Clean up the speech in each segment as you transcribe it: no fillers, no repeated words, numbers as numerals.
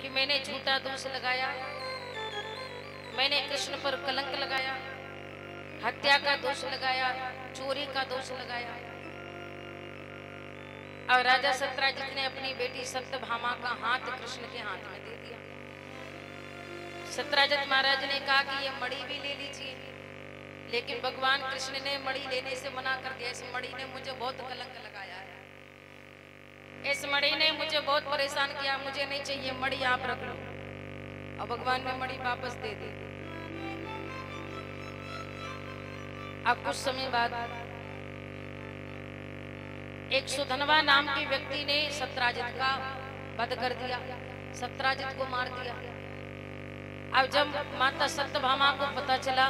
कि मैंने झूठा दोष लगाया, मैंने कृष्ण पर कलंक लगाया, हत्या का दोष लगाया, चोरी का दोष लगाया। और राजा सत्यजित ने अपनी बेटी सत्यभामा का हाथ कृष्ण के हाथ में दे दिया। सत्यजित महाराज ने कहा कि ये मणि भी ले लीजिए, लेकिन भगवान कृष्ण ने मणि लेने से मना कर दिया। इस मणि ने मुझे बहुत कलंक लगाया है, इस मणि ने मुझे बहुत परेशान किया, मुझे नहीं चाहिए, मणि आप रख लो। और भगवान ने मणि वापस दे दी। अब कुछ समय बाद एक सुधनवा नाम के व्यक्ति ने सत्यजित का वध कर दिया, सत्यजित को मार दिया। अब जब माता सत्यभामा को पता चला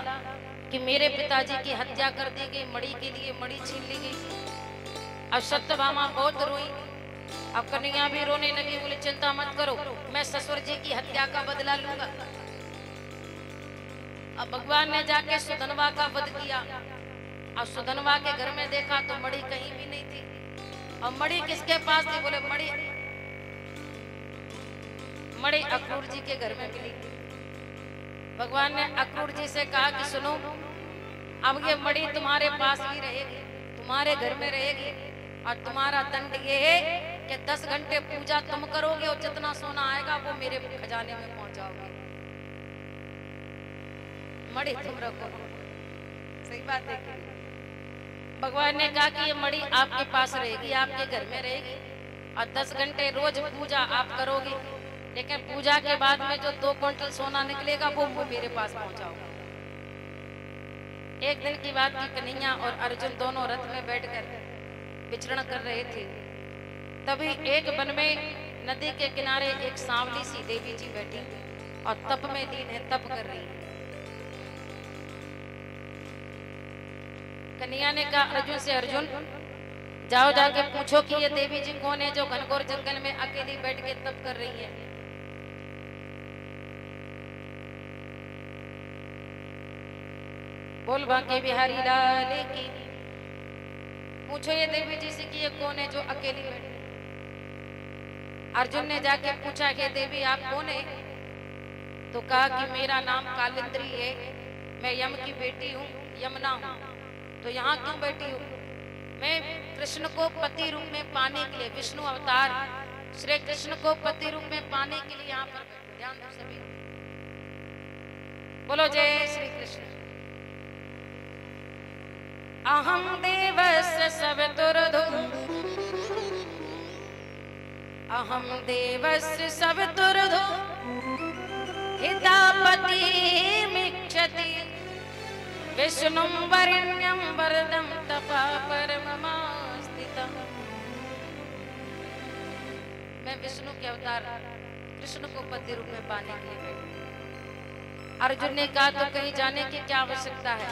कि मेरे पिताजी की हत्या कर दी गई, मणि के लिए मणि छीन ली गई, अब सत्यभामा बहुत रोई। अब कन्हैया भी रोने लगी, बोले चिंता मत करो, मैं ससुर जी की हत्या का बदला लूंगा। अब भगवान ने जाके सुधनवा का वध किया। अब सुधनवा के घर में देखा तो मणि कहीं भी नहीं थी। और मणि किसके पास थी? बोले मणि अक्रूर जी के घर में मिली। भगवान ने अक्रूर जी से कहा कि सुनो, अब ये मणि तुम्हारे पास ही रहेगी, तुम्हारे घर में रहेगी, और तुम्हारा दंड ये है कि 10 घंटे पूजा तुम करोगे और जितना सोना आएगा वो मेरे खजाने में पहुंचाओगे। मणि तुम रखो। सही बात है कि भगवान ने कहा कि ये मणि आपके पास रहेगी, आपके घर में रहेगी, और 10 घंटे रोज पूजा आप करोगे, लेकिन पूजा के बाद में जो 2 क्विंटल सोना निकलेगा वो मेरे पास पहुंचाओगे। एक दिन की बात की, कन्हैया और अर्जुन दोनों रथ में बैठकर विचरण कर रहे थे। तभी एक वन में नदी के किनारे एक सांवली सी देवी जी बैठी और तप में लीन है, तप कर रही है। कन्हैया ने कहा अर्जुन से, अर्जुन जाओ जाके पूछो कि ये देवी जी कौन है जो घनघोर जंगल में अकेली बैठ के तप कर रही है। बोल बांके बिहारी लाल की, पूछो ये देवी जी से कि ये कौन है जो अकेली बैठी। अर्जुन ने जाके पूछा कि देवी आप कौन है? तो कहा कि मेरा नाम कालिंद्री है, मैं यम की बेटी हूँ, यमुना हूँ। तो यहाँ क्यों बैठी हूँ? मैं कृष्ण को पति रूप में पाने के लिए, विष्णु अवतार श्री कृष्ण को पति रूप में पाने के लिए यहाँ पर बैठी। ध्यान दो सभी, बोलो जय श्री कृष्ण। अहम देवस्य सवितुर्धु, अहम देवस्य सवितुर्धु, हितापतिमिच्छति, विष्णुं वरेण्यं वरदं तपा परममास्तितम्। मैं विष्णु के अवतार कृष्ण को पति रूप में पाने के लिए बैठी। अर्जुन ने कहा तो कहीं जाने की क्या आवश्यकता है?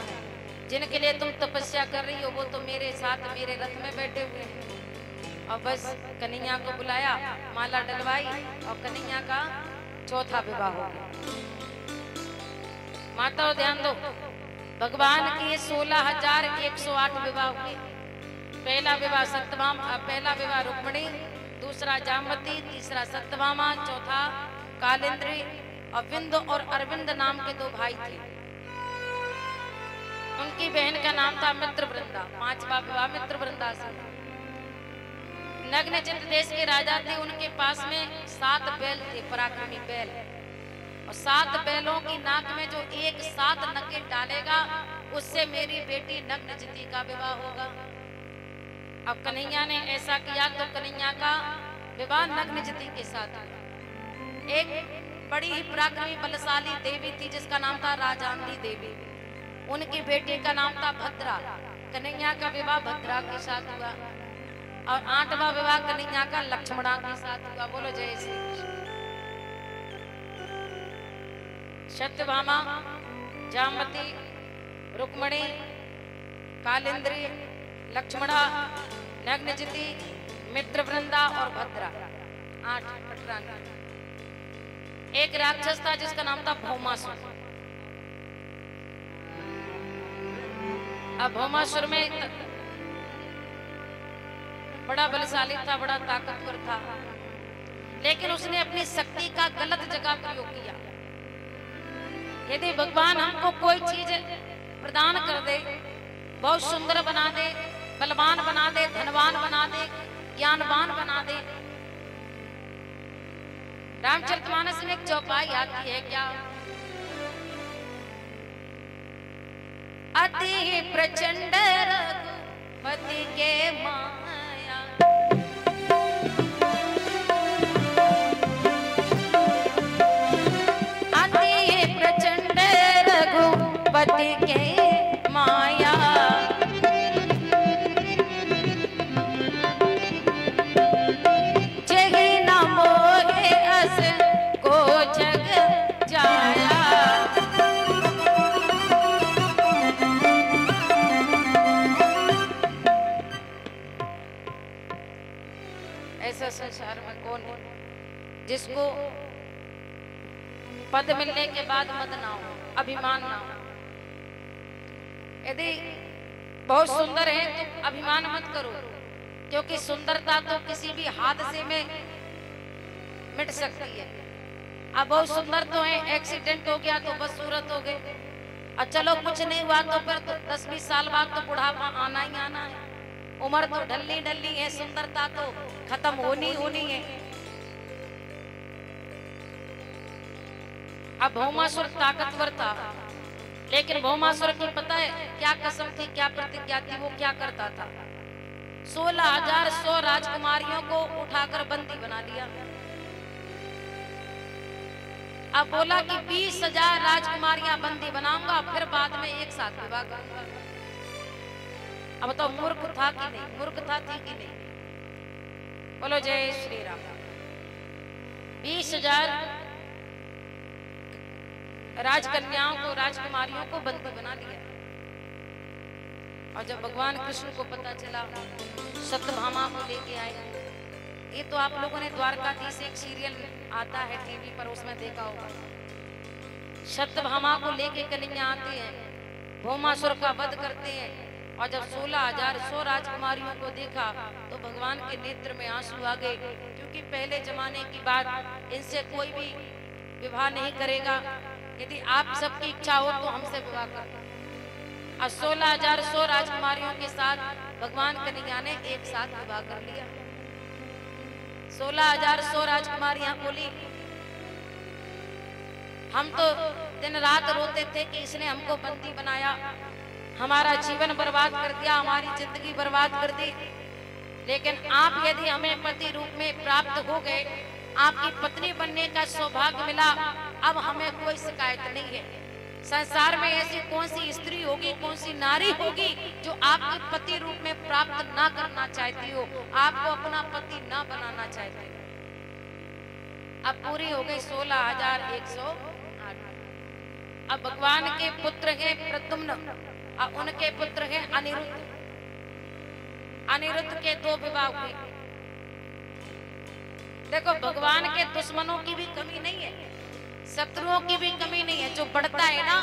जिनके लिए तुम तपस्या कर रही हो वो तो मेरे साथ मेरे रथ में बैठे हुए हैं। और बस कन्हैया को बुलाया, माला डलवाई और कन्हैया का चौथा विवाह हो गया। माताओं ध्यान दो, भगवान के 16,108 विवाह हुए। पहला विवाह सत्यभामा, पहला विवाह रुक्मिणी, दूसरा जामवती, तीसरा सत्यभामा, चौथा कालिंद्री। और विंद और अरविंद नाम के 2 भाई थे, उनकी बहन का नाम था मित्रवृंदा। 5वां विवाह मित्रवृंदा से। नग्नजित देश के राजा थे, उनके पास में 7 बैल थे, पराक्रमी बैल। और 7 बैलों की नाक में जो एक 7 नकेल डालेगा उससे मेरी बेटी नग्नजिती का विवाह होगा। अब कन्हैया ने ऐसा किया तो कन्हैया का विवाह नग्नजिती के साथ हुआ। एक बड़ी ही पराक्रमी बलशाली देवी थी जिसका नाम था राजांगी देवी, उनकी बेटी का नाम था भद्रा। कन्हैया का विवाह भद्रा के साथ हुआ। और 8वां विवाह कन्हैया का लक्ष्मणा के साथ हुआ। बोलो जय श्री कृष्ण। सत्यभामा, जामवती, रुक्मिणी, कालिंद्री, लक्ष्मणा, नग्नजिती, मित्रवृंदा और भद्रा, 8 पटरानी। एक राक्षस था जिसका नाम था भौमासुर। अब भौमासुर में बड़ा बलशाली था, बड़ा ताकतवर था। लेकिन उसने अपनी शक्ति का गलत जगह प्रयोग किया। यदि भगवान हमको कोई चीज प्रदान कर दे, बहुत सुंदर बना दे, बलवान बना दे, धनवान बना दे, ज्ञानवान बना दे, रामचरितमानस में एक चौपाई आती है क्या, अति प्रचंड रघुपति के माया, अति प्रचंड रघुपति के माया, जही न मोहे अस को जग जाया। ऐसा संसार में कौन है जिसको पद मिलने के बाद मद ना हो, अभिमान ना हो। यदि बहुत सुंदर है तो अभिमान मत करो, क्योंकि सुंदरता तो किसी भी हादसे में मिट सकती है। अब बहुत सुंदर तो है, एक्सीडेंट हो गया तो बस सूरत हो गए, और चलो कुछ नहीं हुआ तो फिर तो 10-20 साल बाद तो बुढ़ापा आना ही आना है। उम्र तो ढलनी ढलनी है, सुंदरता तो खत्म होनी होनी है। अब भौमासुर ताकतवर था, लेकिन भौमासुर की पता है क्या कसम थी, क्या प्रतिज्ञा थी, वो क्या करता था, 16,100 राजकुमारियों को उठाकर बंदी बना लिया। अब बोला कि 20,000 राजकुमारियां बंदी बनाऊंगा, फिर बाद में एक साथ विवाह करूंगा। अब तो मूर्ख था कि नहीं, मूर्खता थी कि नहीं? बोलो जय श्री राम। 20,000 राजकन्याओं को, राजकुमारियों को बंदी बना लिया। और जब भगवान कृष्ण को पता चला, सत्यभामा को लेके आए। ये तो आप लोगों ने द्वारकाधीश एक सीरियल आता है टीवी पर, उसमें देखा होगा। सत्यभामा को लेके कन्हैया आते हैं, भौमासुर का वध करते हैं। और जब 16,100 राजकुमारियों को देखा तो भगवान के नेत्र में आंसू आ गए, क्योंकि पहले जमाने की बात, इनसे कोई भी विवाह नहीं करेगा। यदि आप सबकी इच्छा हो तो हमसे विवाह कर। और 16,100 राजकुमारियों के साथ भगवान कन्हैया ने एक साथ विवाह कर लिया। 16,100 राजकुमारियां बोली, हम तो दिन रात रोते थे कि इसने हमको बंदी बनाया, हमारा जीवन बर्बाद कर दिया, हमारी जिंदगी बर्बाद कर दी। लेकिन आप यदि हमें पति रूप में प्राप्त हो गए, आपकी पत्नी बनने का सौभाग्य मिला, अब हमें कोई शिकायत नहीं है। संसार में ऐसी कौन सी स्त्री होगी, कौन सी नारी होगी जो आपके पति रूप में प्राप्त ना करना चाहती हो, आपको अपना पति ना बनाना चाहती हो। अब पूरी हो गई 16,108। अब भगवान के पुत्र हैं प्रद्युम्न, और उनके पुत्र हैं अनिरुद्ध। अनिरुद्ध के 2 विवाह हुए। देखो, भगवान के दुश्मनों की भी कमी नहीं है, शत्रुओं की भी कमी नहीं है। जो बढ़ता है ना,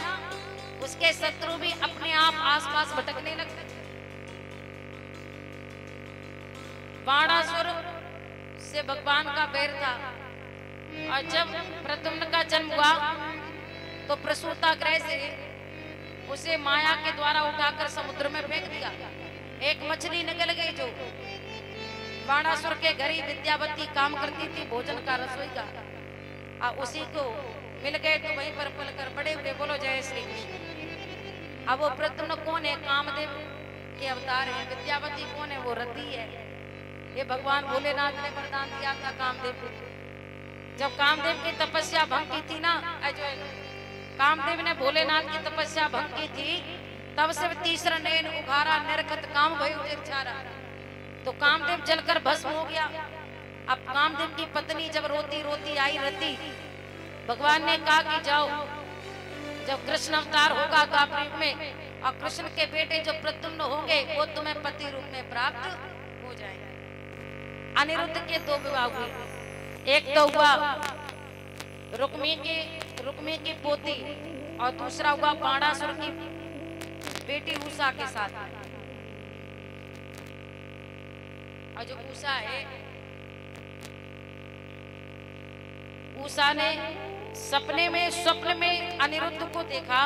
उसके शत्रु भी अपने आप आसपास भटकने लगते। बाणासुर से भगवान का बैर था, और जब प्रद्युम्न का जन्म हुआ तो प्रसूता ग्रह से उसे माया के द्वारा उठाकर समुद्र में फेंक दिया। एक मछली निकल गई जो बाणासुर के घर ही विद्यावती काम करती थी, भोजन का, रसोई का, और उसी को मिल गए तो वहीं पर पलकर बड़े हुए। बोलो जय श्री कृष्ण। अब वो प्रद्युम्न कौन है? कामदेव के अवतार है। विद्यावती कौन है? वो रति है। ये भगवान भोलेनाथ ने वरदान दिया था कामदेव को। जब कामदेव की तपस्या भंग की थी ना, जो कामदेव ने भोलेनाथ की तपस्या भंग की थी, तब से तीसरा नयन उघारा, निरखत काम भयो निर्छारा। तो कामदेव जलकर भस्म हो गया। अब कामदेव की पत्नी जब रोती रोती आई रति, भगवान ने कहा कि जाओ, जब कृष्ण अवतार होगा द्वापर युग में, और कृष्ण के बेटे जो प्रद्युम्न होंगे वो तुम्हें पति रूप में प्राप्त हो जाएंगे। अनिरुद्ध के 2 विवाह हुए। एक तो हुआ रुक्मी की पोती, और दूसरा हुआ बाणासुर की बेटी उषा के साथ। और जो उषा है उषा ने स्वप्न में अनिरुद्ध को देखा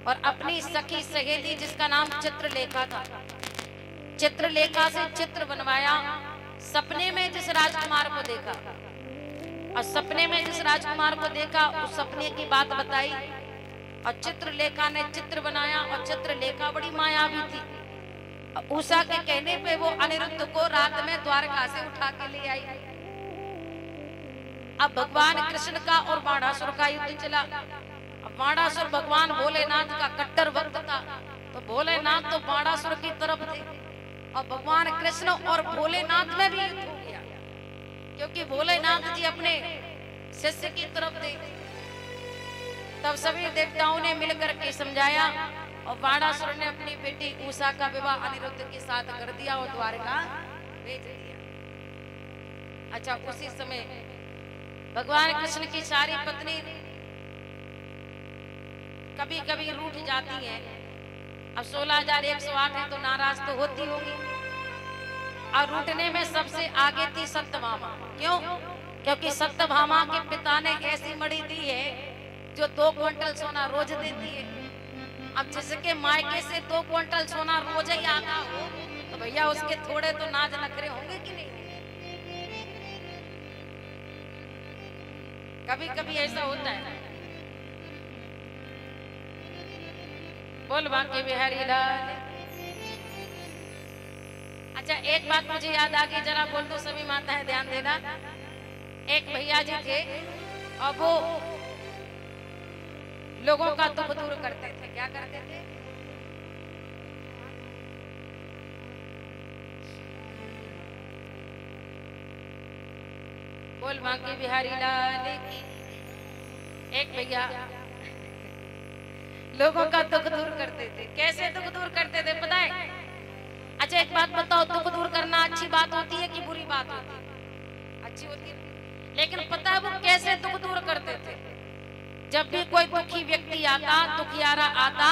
और अपनी सखी सहेली जिसका नाम चित्रलेखा था, चित्रलेखा से चित्र बनवाया। सपने में जिस राजकुमार को देखा और सपने में जिस राजकुमार को देखा उस सपने की बात बताई और चित्रलेखा ने चित्र बनाया और चित्रलेखा बड़ी मायावी थी। उषा के कहने पे वो अनिरुद्ध को रात में द्वारका से उठा के ले आई। अब भगवान कृष्ण का और बाणासुर का युद्ध चला। अब बाणासुर भगवान भोलेनाथ का कट्टर भक्त था, तो भोलेनाथ तो बाणासुर की तरफ थे और भगवान कृष्ण और भोलेनाथ में भी युद्ध हो गया, क्योंकि भोलेनाथ जी अपने शिष्य की तरफ थे। तब सभी देवताओं ने मिलकर के समझाया और बाणासुर ने अपनी बेटी उषा का विवाह अनिरुद्ध के साथ कर दिया और द्वारका भेज दिया। अच्छा, उसी समय भगवान कृष्ण की सारी पत्नी कभी कभी रूठ जाती हैं। अब 16,108 है तो नाराज तो होती होगी। और रूठने में सबसे आगे थी सत्यभामा। क्यों? क्योंकि सत्यभामा के पिता ने ऐसी मणि दी है जो 2 क्विंटल सोना रोज देती है। अब जिसके मायके से 2 क्विंटल सोना रोज ही आता हो तो भैया उसके थोड़े तो नाज नखरे होंगे कि नहीं? कभी कभी ऐसा होता है। बोल बांके बिहारी लाल। अच्छा, एक बात मुझे याद आ गई, जरा बोल दो सभी माताएं, ध्यान देना। एक भैया जी थे और वो लोगों का दुख दूर करते थे। क्या करते थे? बोल बांके बिहारी लाल की। एक भैया लोगों का दुख दूर करते थे। कैसे दुख दूर करते थे पता है? अच्छा, एक बात बताओ, दुख दूर करना अच्छी बात होती है कि बुरी बात होती है? अच्छी होती है। लेकिन पता है वो कैसे दुख दूर करते थे? जब भी कोई दुखी व्यक्ति आता, दुखियारा आता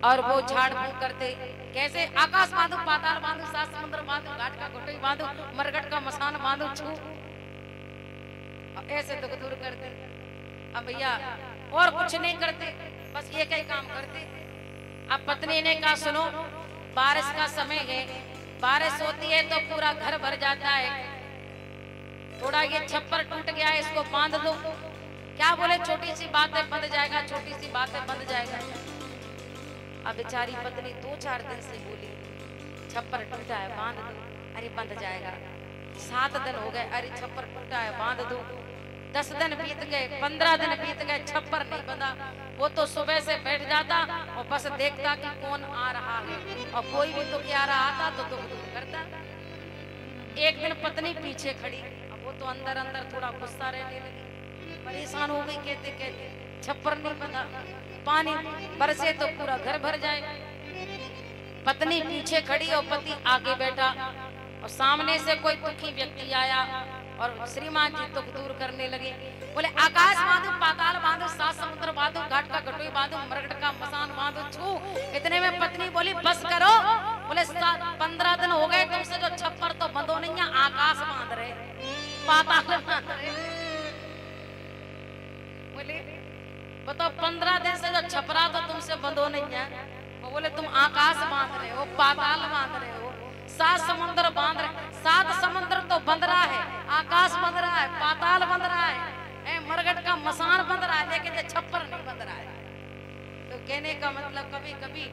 और वो झाड़ फूक करते। कैसे? आकाश बांधो, पाताल बांधो, 7 समुद्र बांधो, घाट का घोटई बांधो, मरघट का मसान बांधो, छू, ऐसे दुख दूर करते। अब भैया और कुछ नहीं करते, बस एक ही काम करते। अब पत्नी ने कहा सुनो, बारिश का समय है, बारिश होती है तो पूरा घर भर जाता है, थोड़ा ये छप्पर टूट गया है इसको बांध दो। क्या बोले? छोटी सी बात है बंध जाएगा, छोटी सी बात है बंध जाएगा। अब बेचारी पत्नी 2-4 दिन से बोली छप्पर टूटा है बांध दो, अरे बंध जाएगा। 7 दिन हो गए, अरे छप्पर टूटा है बांध दो। 10 दिन बीत गए, 15 दिन बीत गए, छप्पर नहीं बंधा। वो तो सुबह से बैठ जाता और बस देखता कि कौन आ रहा है, और कोई भी दुखियारा आता तो दुख दूर करता। एक दिन पत्नी पीछे खड़ी, अब वो तो अंदर अंदर थोड़ा गुस्सा रहने लगी, परेशान हो गई। कहते कहते छप्पर नहीं बंधा, पानी बरसे तो पूरा घर भर जाए। पत्नी पीछे खड़ी और पति आगे बैठा और सामने से कोई दुखी व्यक्ति आया और श्रीमान जी दुख दूर करने लगे। बोले आकाश बांधो, पाताल बांधो, 7 समुद्र बांधो, घाट का घटोई बांधो, मरघट का मसान बांधो, छू। इतने में पत्नी बोली बस करो। बोले 15 दिन हो गए तुमसे जो छप्पर तो बंधो नहीं है, आकाश बांध रहे, पाताल बांध रहे। बोले बताओ 15 दिन से जो छपरा तो तुमसे बंधो नहीं है, वो बोले तुम आकाश बांध रहे हो, पाताल बांध रहे हो, 7 समुद्र बांध रहे। 7 समुद्र तो बंध रहा है, आकाश बंध रहा है, पाताल बंध रहा है, मरघट का मसान बंध रहा है, लेकिन ये छप्पर नहीं बंध रहा है। तो कहने का मतलब कभी कभी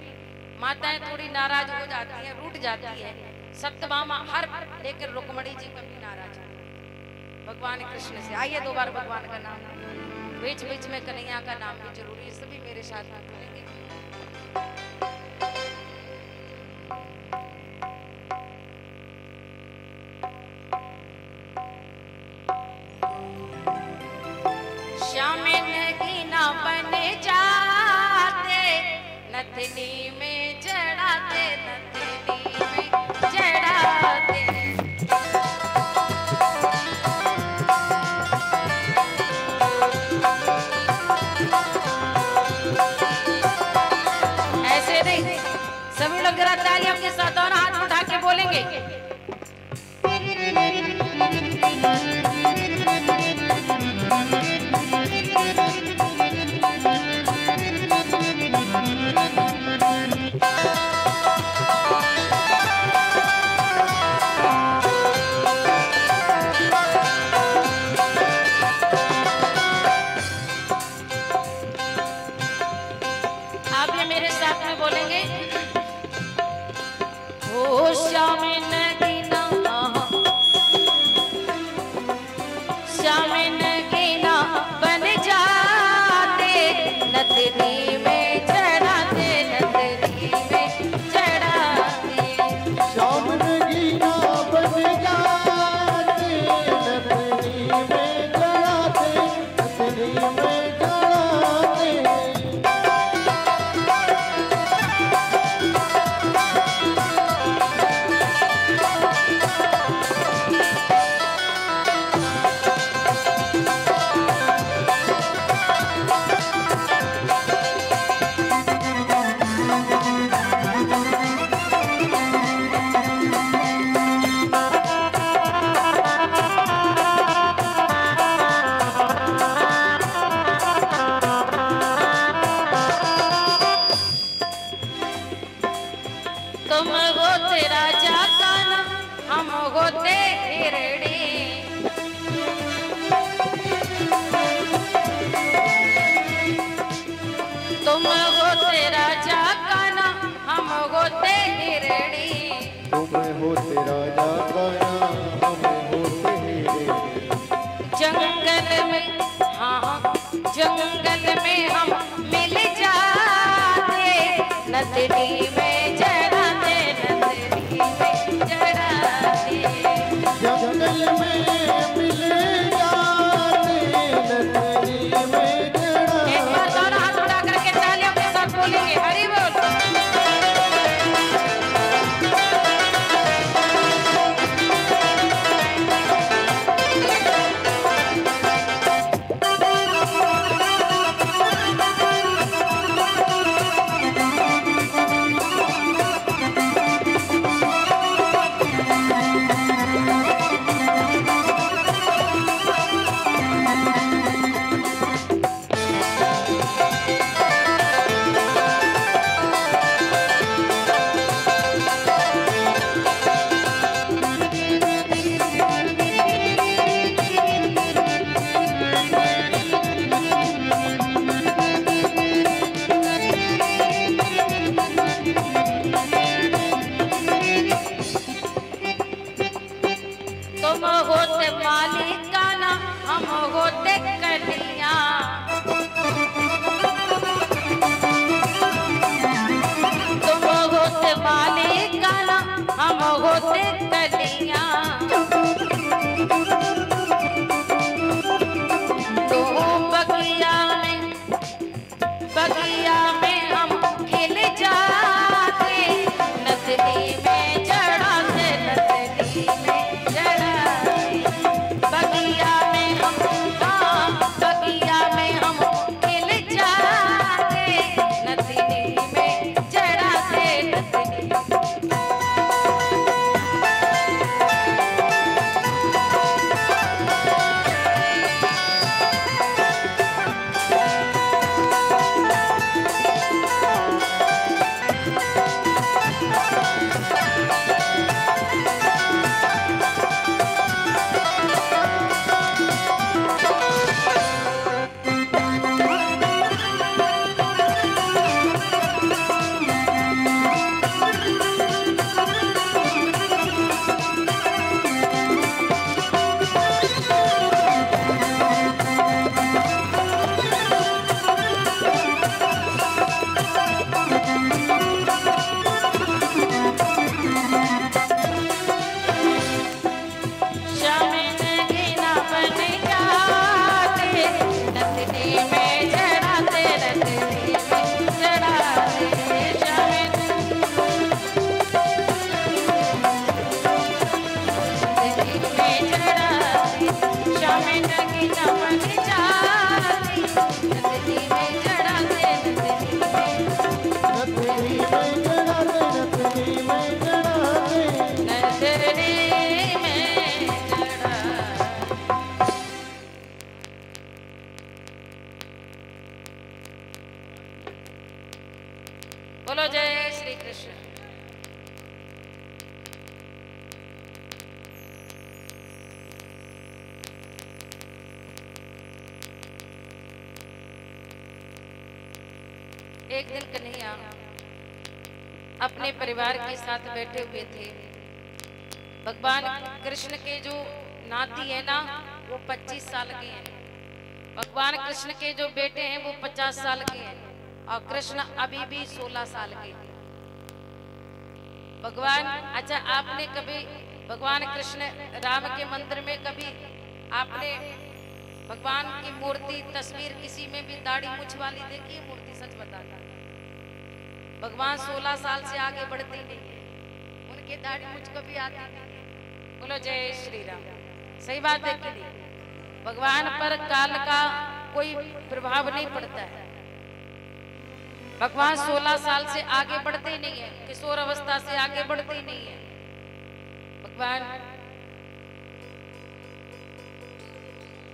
माताएं थोड़ी नाराज हो जाती हैं, रूठ जाती है। सत्यभामा हर, लेकिन रुक्मणी जी कभी नाराज नहीं भगवान कृष्ण से। आइए 2 बार भगवान का नाम, बीच बीच में कन्हैया का नाम भी जरूरी है। सभी मेरे साथ में बोलेंगे। श्याम नगीना बन जाते, नथनी में चढ़ाते, नथनी में चढ़ाते। सभी लोग जरा तालियों के साथ और हाथ उठा के बोलेंगे। होते राजा काया, हम होते हीरे। जंगल में, हाँ जंगल में हम मिल जाते, नदरी में जड़ाते, नदरी में जड़ाते। जंगल में मिल जाते, नदरी में जड़ाते। एक बार दोनों हाथ उठा करके तालियों के साथ बोलेंगे हरि बोल। तुम होते मालिकाना, हम होते कन्हैया। तुम होते मालिकाना, हम होते कन्हैया। तो बगिया में हम खिल जाते, नदरी में जड़ाते, नदरी में जड़ाते। बगिया में हम, हाँ बगिया में हम खिल जाते, नदरी में जड़ाते, नदरी। बोलो जय श्री कृष्ण। एक दिन कन्हैया अपने परिवार के साथ बैठे हुए थे। भगवान कृष्ण के जो नाती है ना वो 25 साल के हैं, भगवान कृष्ण के जो बेटे हैं वो 50 साल के हैं और कृष्ण अभी भी 16 साल के हैं। भगवान, अच्छा आपने कभी भगवान कृष्ण राम के मंदिर में कभी आपने भगवान की मूर्ति तस्वीर किसी में भी दाढ़ी मूछ वाली देखी है? मूर्ति सच बताता, भगवान 16 साल से आगे बढ़ते नहीं है, उनके दाढ़ी मूछ कभी आती नहीं। बोलो जय श्री राम। सही बात है कि नहीं? भगवान पर काल का कोई प्रभाव नहीं पड़ता है। भगवान 16 साल से आगे बढ़ते नहीं है, किशोर अवस्था से आगे बढ़ते नहीं है। भगवान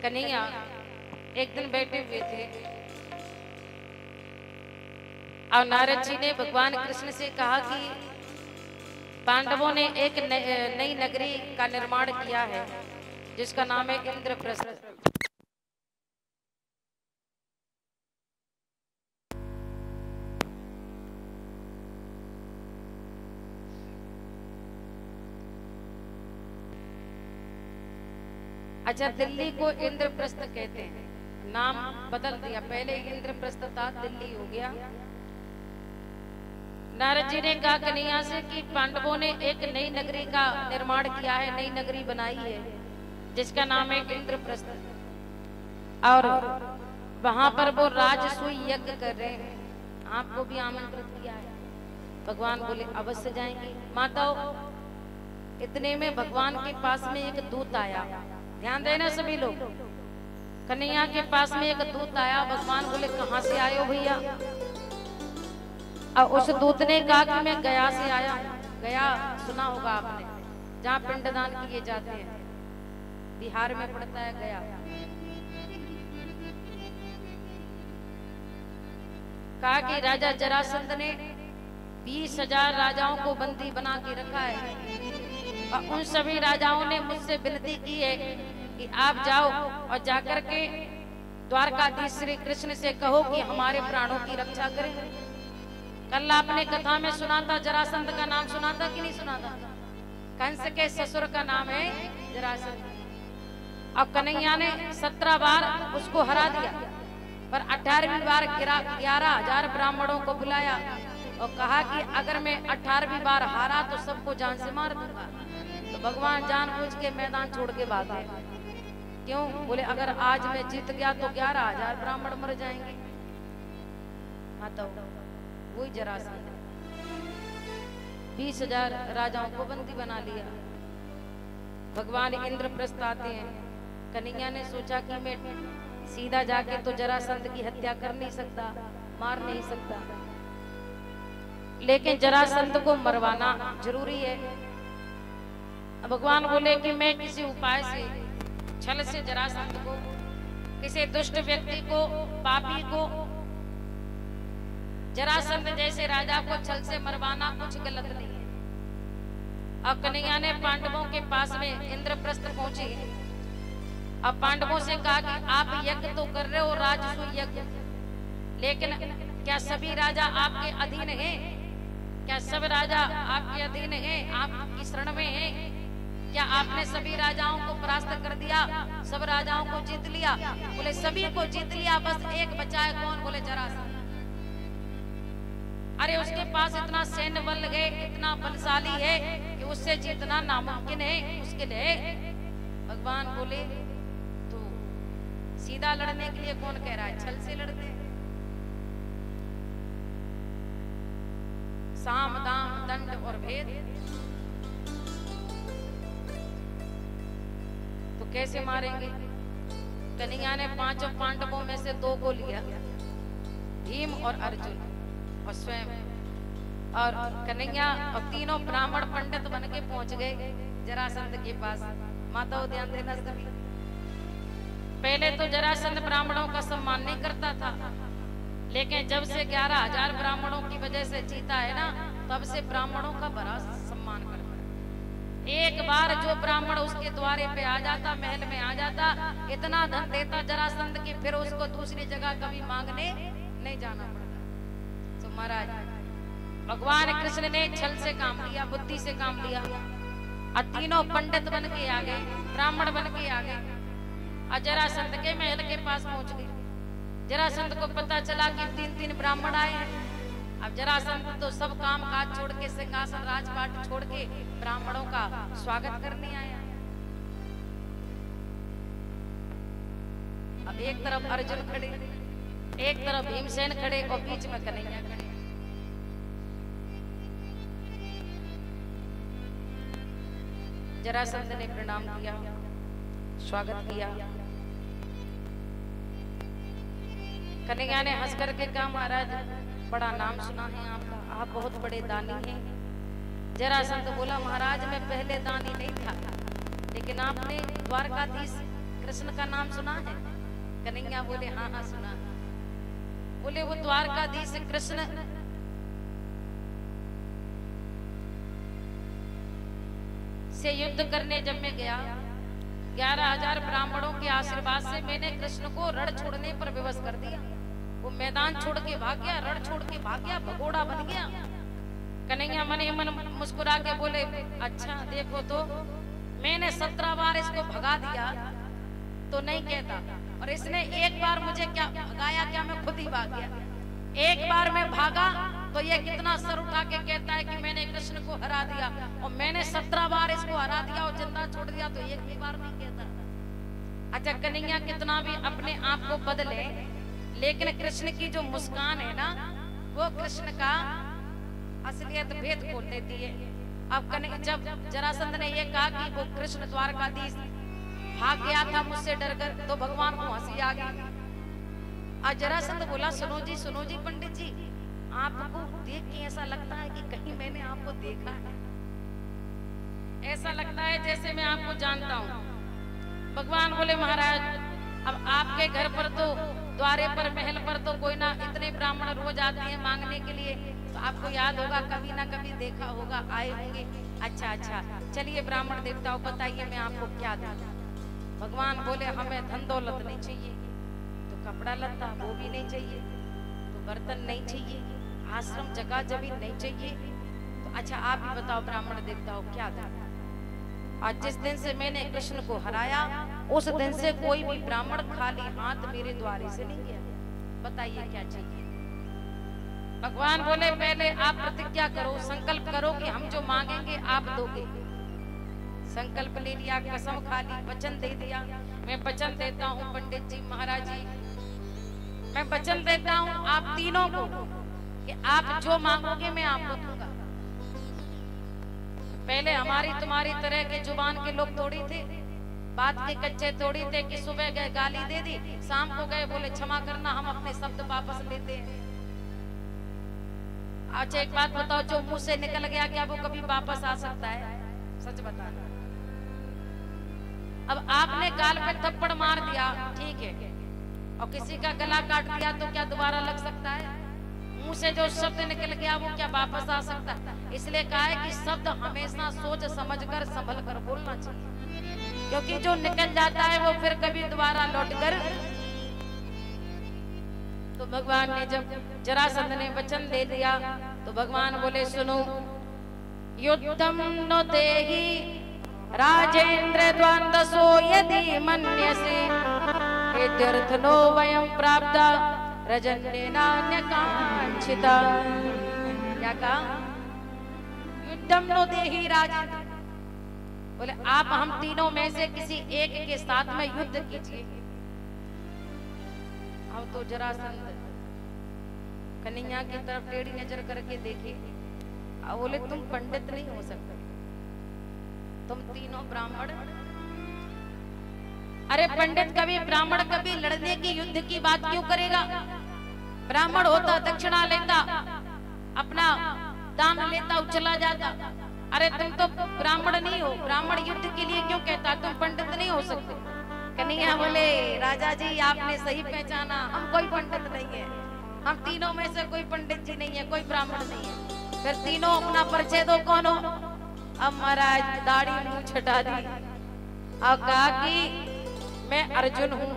कन्हैया एक दिन बैठे हुए थे और नारद जी ने भगवान कृष्ण से कहा कि पांडवों ने एक नई नगरी का निर्माण किया है जिसका नाम है इंद्रप्रस्थ। अच्छा, दिल्ली को इंद्रप्रस्थ कहते हैं, नाम बदल दिया, पहले इंद्रप्रस्थ था, दिल्ली हो गया। नारद जी ने कहा कन्हैया से कि पांडवों ने एक नई नगरी का निर्माण किया है, नई नगरी बनाई है जिसका नाम है इंद्रप्रस्थ, और वहां पर वो राजसूय यज्ञ कर रहे हैं, आपको भी आमंत्रित किया है। भगवान बोले अवश्य जाएंगे। माताओं, इतने में भगवान के पास में एक दूत आया, ध्यान देना सभी लोग, कन्हैया के पास में एक दूत आया। भगवान बोले कहां से आए हो भैया? और उस दूत ने कहा कि मैं गया से आया हूं। गया सुना होगा आपने, जहाँ पिंडदान किए जाते हैं, बिहार में पड़ता है गया। कहा कि राजा जरासंध ने 20,000 राजाओं को बंदी बना के रखा है, और उन सभी राजाओं ने मुझसे विनती की है कि आप जाओ और जाकर के द्वारकाधीश श्री कृष्ण से कहो कि हमारे प्राणों की रक्षा करें। कल आपने कथा में सुना था, जरासंध का नाम सुना था कि नहीं सुना था? कंस के ससुर का नाम है जरासंध, और कन्हैया ने 17 बार उसको हरा दिया, पर 18वीं बार 11,000 ब्राह्मणों को बुलाया और कहा कि अगर मैं 18वीं बार हारा तो सबको जान से मार दूंगा। तो भगवान जानबूझ के मैदान छोड़ के भागे। क्यों? बोले अगर आज मैं जीत गया तो 11,000 ब्राह्मण मर जाएंगे। माता वही जरासंध 20,000 राजाओं को बंदी बना लिया। भगवान इंद्रप्रस्थ आते हैं। कन्हैया ने सोचा कि मैं सीधा जाके तो जरासंध की हत्या कर नहीं सकता, मार नहीं सकता, लेकिन जरासंध को मरवाना जरूरी है। भगवान बोले कि मैं किसी उपाय से, छल से जरासंध को, किसी दुष्ट व्यक्ति को, पापी को, जरासंध जैसे राजा को छल से मरवाना कुछ गलत नहीं है। अब कन्हैया ने पांडवों के पास में इंद्रप्रस्थ पहुंची। अब पांडवों से कहा कि आप यज्ञ तो कर रहे हो, राजसूय यज्ञ, लेकिन क्या सभी राजा आपके अधीन हैं? क्या सब राजा आपके अधीन हैं, आपकी शरण में हैं? क्या आपने सभी राजाओं को परास्त कर दिया, सब राजाओं को जीत लिया? बोले सभी को जीत लिया, बस एक बचा है। कौन? बोले जरासंध। अरे उसके पास इतना सैन्य बल है, इतना बलशाली है कि उससे जीतना नामुमकिन है, मुश्किल है। भगवान बोले तो सीधा लड़ने के लिए कौन कह रहा है? छल से लड़ते। साम दाम दंड और भेद, तो कैसे मारेंगे? कन्हैया ने 5 पांडवों में से 2 को लिया, भीम और अर्जुन और स्वयं, और कन्हैया और तीनों ब्राह्मण पंडित बन के पहुंच गए जरासंध के पास। माताओं ध्यान देना सभी, पहले तो जरासंध ब्राह्मणों का सम्मान नहीं करता था, लेकिन जब से 11,000 ब्राह्मणों की वजह से जीता है ना, तब से ब्राह्मणों का बड़ा सम्मान करता है। एक बार जो ब्राह्मण उसके द्वारे पे आ जाता, महल में आ जाता, इतना धन देता जरासंध की फिर उसको दूसरी जगह कभी मांगने नहीं जाना पड़ता। तो महाराज भगवान कृष्ण ने छल से काम लिया, बुद्धि से काम लिया, और तीनों पंडित बन के आ गए, ब्राह्मण बन के आ गए, और जरासंध के महल के पास पहुंच गए। जरासंध को पता चला कि 3 ब्राह्मण आए हैं। अब जरासंध तो सब काम काज छोड़ के, सिंहासन राजपाट छोड़ के ब्राह्मणों का स्वागत करने आया। अब एक तरफ अर्जुन खड़े, एक तरफ भीमसेन खड़े, और बीच में कन्हैया खड़े। जरासंध ने प्रणाम किया, स्वागत किया। कन्हैया ने हंस करके कहा महाराज बड़ा नाम सुना है आपका, आप बहुत बड़े दानी हैं। जरासंध बोला महाराज मैं पहले दानी नहीं था, लेकिन आपने द्वारकाधीश कृष्ण का नाम सुना है? कन्हैया बोले हाँ हाँ सुना। बोले वो द्वारकाधीश कृष्ण से युद्ध करने जब मैं गया, 11,000 ब्राह्मणों के आशीर्वाद से मैंने कृष्ण को रण छोड़ने पर विवश कर दिया। वो मैदान छोड़ के भाग गया, रण छोड़ के भाग गया, भगोड़ा बन गया। कन्हैया मन ही मन मुस्कुरा के बोले अच्छा देखो तो मैंने 17 बार इसको भगा दिया, तो नहीं कहता। और इसने एक बार मुझे क्या भगाया, क्या मैं खुद ही भाग गया। एक बार मैं भागा तो ये कितना सर उठा के कहता है कि मैंने कृष्ण को हरा दिया, और मैंने 17 बार इसको हरा दिया और जिंदा छोड़ दिया, तो एक भी बार नहीं कहता। अच्छा, कन्हैया कितना भी अपने आप को बदले, लेकिन कृष्ण की जो मुस्कान है ना, वो कृष्ण का असलियत भेद खोल देती है। अब जब जरासंध ने ये कहा कि वो कृष्ण द्वारकाधीश भाग गया था मुझसे डर कर, तो भगवान को हंसी आ गई। आज जरासंध बोला, सुनो जी पंडित जी, आपको देख के ऐसा लगता है कि कहीं मैंने आपको देखा है, ऐसा लगता है जैसे मैं आपको जानता हूँ। भगवान बोले, महाराज अब आपके घर पर तो द्वारे पर महल पर तो कोई ना इतने ब्राह्मण रोज आते हैं मांगने के लिए, तो आपको याद होगा, कभी ना कभी देखा होगा, आए होंगे। अच्छा, चलिए ब्राह्मण देवताओं बताइए मैं आपको क्या दूं। भगवान बोले, हमें धन दौलत नहीं चाहिए, तो कपड़ा लत्ता वो भी नहीं चाहिए, तो बर्तन नहीं चाहिए, आश्रम जगह जमीन नहीं चाहिए, तो अच्छा आप ही बताओ ब्राह्मण देवताओं क्या दूं। आज जिस दिन से मैंने कृष्ण को हराया, उस दिन से कोई भी ब्राह्मण खाली हाथ मेरे द्वारे से नहीं गया, बताइए क्या चाहिए। भगवान बोले, पहले आप प्रतिज्ञा करो, संकल्प करो कि हम जो मांगेंगे आप दोगे। संकल्प ले लिया, कसम खा ली, वचन दे दिया। मैं वचन देता हूँ पंडित जी, महाराज जी, मैं वचन देता हूँ आप तीनों को कि आप जो मांगोगे मैं आपको दूंगा। पहले हमारी तुम्हारी तरह के जुबान के लोग थोड़ी थे, बात के कच्चे थोड़ी थे कि सुबह गए गाली दे दी, शाम को गए बोले क्षमा करना, हम अपने शब्द वापस लेते हैं। अच्छा एक बात बताओ, जो मुंह से निकल गया क्या वो कभी वापस आ सकता है? सच बताना। अब आपने गाल पे थप्पड़ मार दिया, ठीक है, और किसी का गला काट दिया तो क्या दोबारा लग सकता है? मुंह से जो शब्द निकल गया वो क्या वापस आ सकता है? इसलिए कहा है कि शब्द हमेशा सोच समझकर संभल कर बोलना चाहिए, क्योंकि जो निकल जाता है वो फिर कभी दोबारा लौट कर। तो भगवान ने जब जरासंध ने वचन दे दिया तो भगवान बोले, सुनो, युद्धम नो देहि राजेंद्र द्वंद्वसो यदि मन्यसे इत्यर्थनो वयं प्राप्त रजन्येनान्य कांक्षिता। क्या कहा? युद्धम नो देहि राजेंद्र, बोले आप हम तीनों में से किसी एक के साथ में युद्ध कीजिए। अब तो जरासंध कन्हैया की तरफ टेढ़ी नजर करके देखे, अब बोले तुम पंडित नहीं हो सकते, तुम तीनों ब्राह्मण। अरे पंडित कभी ब्राह्मण कभी लड़ने की युद्ध की बात क्यों करेगा? ब्राह्मण होता दक्षिणा लेता, अपना दान लेता और चला जाता। अरे तुम तो ब्राह्मण नहीं हो, ब्राह्मण युद्ध के लिए क्यों कहता? तुम पंडित नहीं हो सकते। कन्हैया बोले, राजा जी आपने सही पहचाना, हम कोई पंडित नहीं है, हम तीनों में से कोई पंडित जी नहीं है, कोई ब्राह्मण नहीं है। फिर तीनों अपना परिचय दो, कौन हो? अब महाराज दाढ़ी मुंह छटा दी और कहा कि मैं अर्जुन हूँ।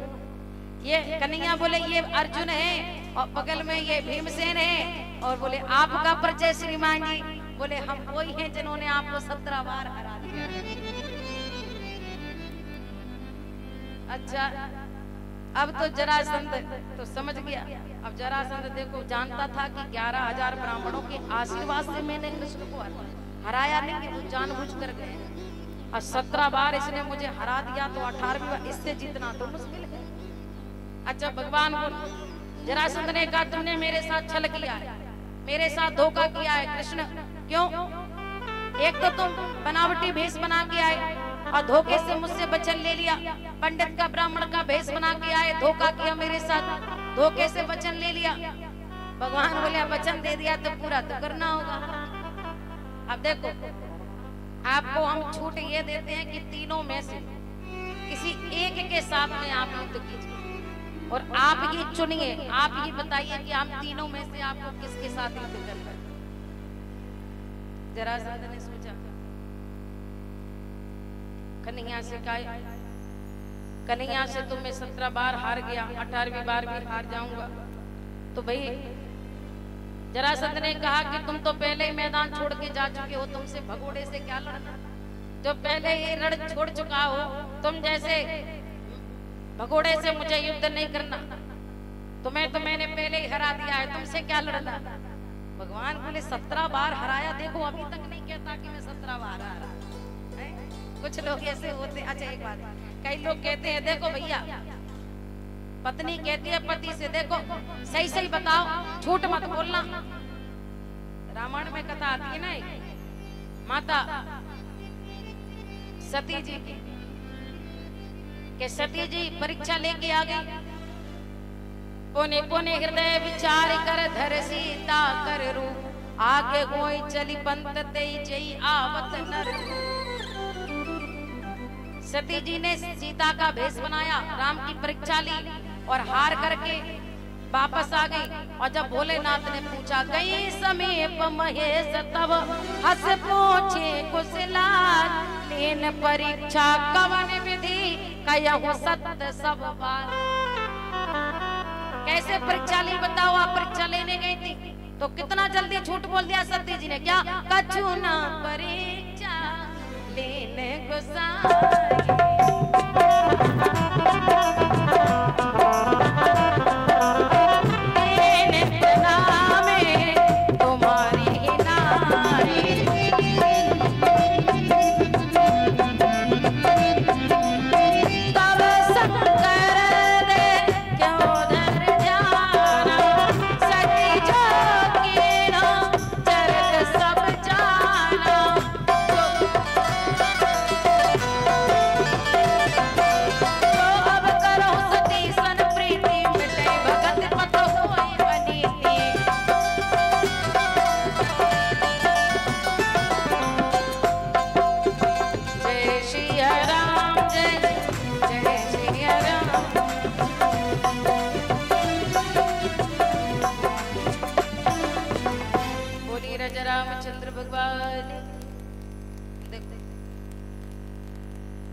ये कन्हैया बोले, ये अर्जुन है, और बगल में ये भीमसेन है, और बोले आपका परिचय श्रीमान जी? बोले हम वही हैं जिन्होंने आपको 17 बार हरा दिया। अच्छा, अब तो जरासंध तो समझ गया। अब जरासंध देखो जानता था कि 11,000 ब्राह्मणों के आशीर्वाद से मैंने कृष्ण को हराया नहीं, वो जानबूझ कर गए। और 17 बार इसने मुझे हरा दिया, तो 18वीं बार इससे जीतना तो मुश्किल है। अच्छा, भगवान को जरासंध ने कहा, तुमने मेरे साथ छल किया है, मेरे साथ धोखा किया है कृष्ण। क्यों? एक तो तुम बनावटी भेष बना के आए और धोखे से मुझसे वचन ले लिया, पंडित का ब्राह्मण का भेष बना के आए, धोखा किया मेरे साथ, धोखे से वचन ले लिया। भगवान बोले, वचन दे दिया तो पूरा तो करना होगा। अब देखो, आपको हम छूट ये देते हैं कि तीनों में से किसी एक के साथ में आप युद्ध कीजिए, और आप ही चुनिए, आप ही बताइए कि हम तीनों में से आपको किसके साथ युद्ध करना है। जरासंध ने सोचा, कन्हैया से कहा, कन्हैया से तो मैं 17 बार हार गया, 18वीं बार भी हार जाऊंगा। तो भाई जरासंध ने कहा कि तुम तो पहले ही मैदान छोड़ के जा चुके हो, तुमसे भगोड़े से क्या लड़ना, जो पहले ये रण छोड़ चुका हो। तुम जैसे भगोड़े से मुझे युद्ध नहीं करना, तुम्हें तो मैंने पहले ही हरा दिया है, तुमसे क्या लड़ना। भगवान बोले 17 बार हराया, देखो अभी तक नहीं कहता कि मैं 17 बार हरा। कुछ लोग ऐसे होते। अच्छा एक बात, कई लोग कहते हैं देखो भैया, पत्नी कहती है पति से देखो सही सही बताओ, झूठ मत बोलना। रामायण में कथा आती है ना एक माता सती जी की, कि सती जी परीक्षा लेके आ गई। पुने पुने हृदय विचार कर धर सीता कर रू, आगे गोई चली पंत ते जई आवत नर। सती जी ने सीता का भेष बनाया, राम की परीक्षा ली और हार करके वापस आ गई। और जब भोलेनाथ ने पूछा गई समीप महेश, तब हंस पूछे कुशलाल, लेन परीक्षा कवन विधि कहूँ सत्य सब बात। कैसे परीक्षा ली बताओ, आप परीक्षा लेने गई थी तो कितना जल्दी झूठ बोल दिया सती जी ने। क्या कछु ना परीक्षा लेने गुस्सा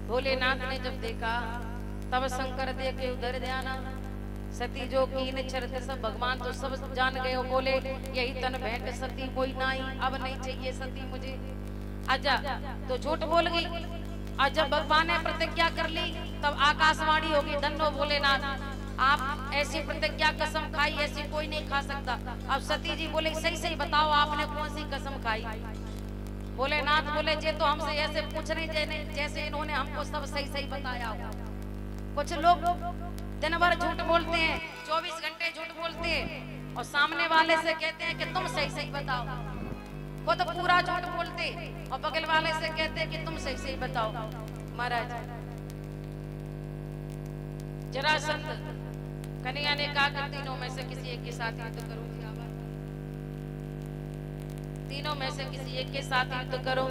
भोलेनाथ ने जब देखा तब शंकर देखे उधर ध्यान। सती जो कीन चरते सब भगवान तो सब जान गए, बोले यही तन भेंट सती कोई नाई, अब नहीं चाहिए सती मुझे। आजा तो झूठ बोल गई। और जब भगवान ने प्रतिज्ञा कर ली तब आकाशवाणी होगी, धन्नो भोलेनाथ, आप ऐसी प्रतिज्ञा कसम खाई ऐसी कोई नहीं खा सकता। अब सती जी बोले सही सही बताओ आपने कौन सी कसम खाई। भोलेनाथ बोले जे तो हमसे ऐसे पूछ रहे जैसे इन्होंने हमको सब सही सही बताया हो। कुछ लोग दिन भर झूठ बोलते हैं, 24 घंटे झूठ बोलते हैं और सामने वाले से कहते हैं कि तुम सही सही बताओ। वो तो पूरा झूठ बोलते और बगल वाले से कहते हैं कि तुम सही सही बताओ। महाराज जरासंध कन्हैया ने कहा कि तीनों में से किसी एक के साथ युद्ध करूंगी, तीनों में से किसी एक के साथ युद्ध करो।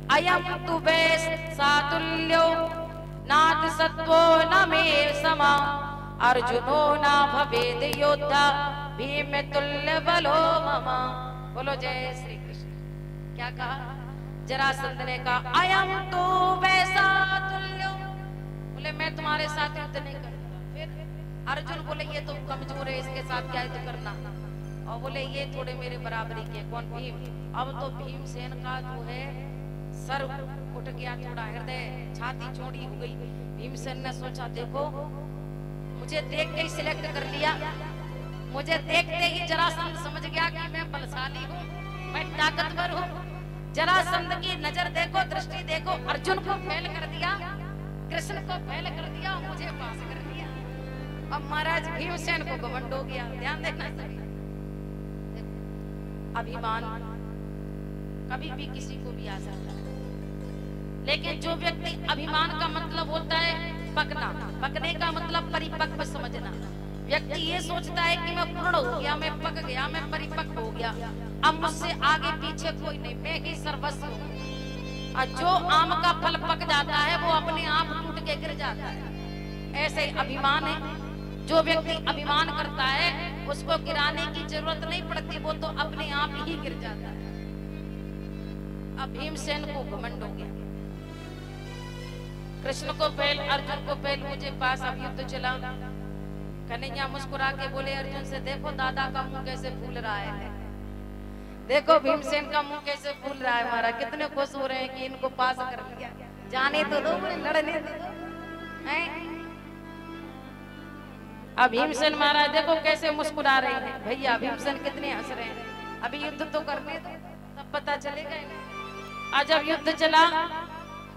अयम तु वैस सातुल्यो नाथ सत्वो न मे समा, अर्जुनो न भवेद योद्धा भीम तुल्य बलो ममा। बोलो जय श्री कृष्ण। क्या कहा? जरासंध ने कहा अयम तु वैसा तुल्यो, बोले मैं तुम्हारे साथ युद्ध नहीं करूंगा। फिर अर्जुन बोले ये तो कमजोर है, इसके साथ क्या युद्ध करना। और बोले ये थोड़े मेरे बराबरी के। कौन? भीम। अब तो भीमसेन का जो है सर उठ गया, थोड़ा हृदय छाती चौड़ी हो गई। भीमसेन ने सोचा देखो मुझे देख के ही सिलेक्ट कर लिया, मुझे देखते ही जरासंध समझ गया कि मैं बलशाली हूँ, मैं ताकतवर हूँ। जरासंध की नजर देखो, दृष्टि देखो, अर्जुन को फेल कर दिया, कृष्ण को फेल कर दिया, मुझे पास कर दिया। अब महाराज भीमसेन को घमंड हो गया। ध्यान देखना सभी, अभिमान कभी भी किसी को भी आ सकता है, लेकिन जो व्यक्ति अभिमान का मतलब होता है पकना, पकने का मतलब परिपक्व समझना। व्यक्ति ये सोचता है कि मैं पूर्ण हो गया, मैं पक गया, मैं परिपक्व हो गया, अब मुझसे आगे पीछे कोई नहीं, मैं ही सर्वस्व हूँ। और जो आम का फल पक जाता है वो अपने आप टूट के गिर जाता है। ऐसे अभिमान है। जो व्यक्ति अभिमान करता है उसको गिराने की जरूरत नहीं पड़ती, वो तो अपने आप ही गिर जाता है। अब भीमसेन को घमंड हो गया। कृष्ण को पहल, अर्जुन को पहल, मुझे पास अब युद्ध चला। कन्हैया मुस्कुरा के बोले अर्जुन से देखो दादा का मुंह कैसे फूल रहा है, देखो भीमसेन का मुंह कैसे फूल रहा है। हमारा कितने खुश हो रहे हैं कि इनको पास कर लिया। जाने तो दो, लड़ने तो दो। अब भीमसेन महाराज देखो कैसे मुस्कुरा रहे हैं। भैया भीमसेन कितने हंस रहे हैं। अभी युद्ध तो करने दो, तब पता चलेगा। आज जब युद्ध चला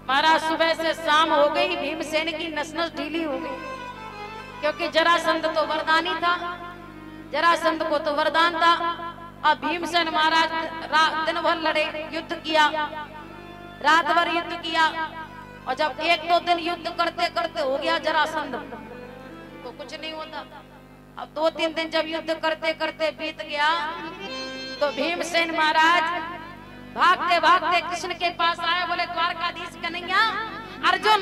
महाराज, सुबह से शाम हो गई, भीमसेन की नस नस ढीली हो गई, क्योंकि जरासंध तो वरदानी था, जरासंध को तो वरदान था। अब भीमसेन महाराज दिन भर लड़े, युद्ध किया, रात भर युद्ध किया, और जब एक दो दिन युद्ध करते करते हो गया जरासंध, तो कुछ नहीं होता। अब 2-3 दिन जब युद्ध करते करते बीत गया, तो भीमसेन महाराज भागते भागते कृष्ण के पास आए, बोले द्वारकाधीश कन्हैया, अर्जुन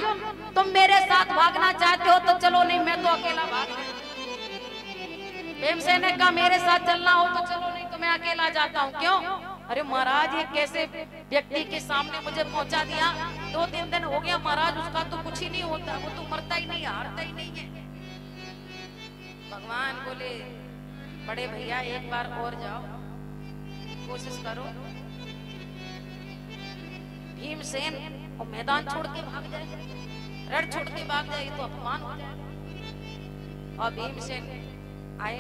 तुम मेरे साथ भागना चाहते हो तो चलो, नहीं मैं तो अकेला भाग रहा हूं। भीमसेन ने कहा मेरे साथ चलना हो तो चलो, नहीं तो मैं अकेला जाता हूँ। क्यों? अरे महाराज ये कैसे व्यक्ति के सामने मुझे पहुंचा दिया, 2-3 दिन हो गया महाराज, उसका तो कुछ ही नहीं होता, वो तो मरता ही नहीं, हारता ही नहीं है। भगवान बोले बड़े भैया एक बार और जाओ, कोशिश करो। भीमसेन और मैदान छोड़ के भाग जाए, रण छोड़ के भाग जाए, तो अपमान हो जाएगा। और भीमसेन आए,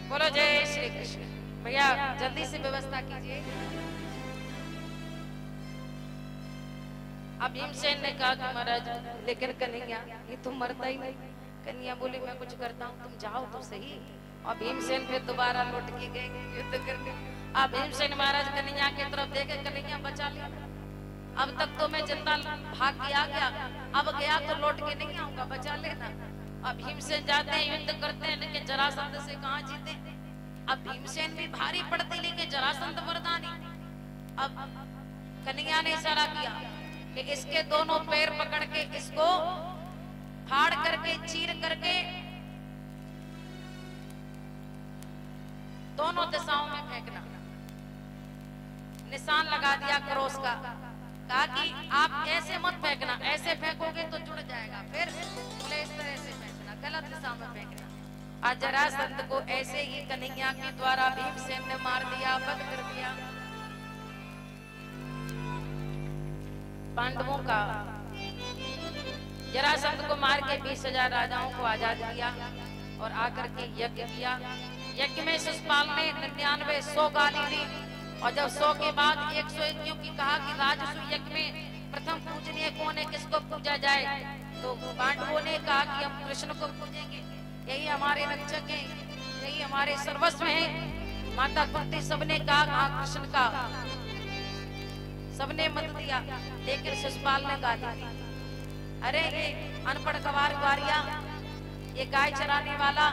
बोलो जय श्री कृष्ण। भैया जल्दी से व्यवस्था कीजिए। अब भीमसेन ने कहा कि महाराज लेकिन कन्हैया ये तो मरता ही नहीं। कन्हैया बोली मैं कुछ करता हूँ, तुम जाओ तो सही। और भीमसेन फिर दोबारा लौट के गए युद्ध करने। अब भीमसेन महाराज कन्हैया की तरफ देखे, कन्हैया बचा लिया, अब तक तो मैं जिंदा भाग के आ गया, अब गया तो लौट के नहीं आऊंगा, बचा लेना। अब भीमसेन जाते हैं, युद्ध करते हैं, लेकिन जरासंध से कहाँ जीते। अब भीमसेन भी भारी पड़ते, लेकिन जरासंध वरदानी। अब कन्हैया ने इशारा किया कि इसके दोनों पैर पकड़ के इसको फाड़ करके, चीर करके दोनों दिशाओं में फेंकना। निशान लगा दिया क्रॉस का, कहा कि आप ऐसे मत फेंकना, ऐसे फेंकोगे तो जुड़ जाएगा, फिर बोले इस तरह से फेंकना, गलत दिशा में फेंकना। आज जरासंध को ऐसे ही कन्हैया के द्वारा भीमसेन ने मार दिया, वध कर दिया। पांडवों का जरासंध को मार के 20,000 राजाओं को आजाद किया और आकर के यज्ञ किया। यज्ञ में शिशुपाल ने 99 100 गाली दी, और जब 100 के बाद 101 क्योंकि कहा कि राजसूय यज्ञ में प्रथम पूजनीय कौन है, किसको पूजा जाए, तो पांडवों ने कहा कि हम कृष्ण को पूजेंगे, यही हमारे रक्षक हैं, यही हमारे सर्वस्व हैं। माता कुंती सबने कहा हाँ कृष्ण का, सबने मत दिया, लेकिन शिशुपाल ने गाली दी। अरे ये अनपढ़ गवार ग्वारिया, ये गाय चराने वाला,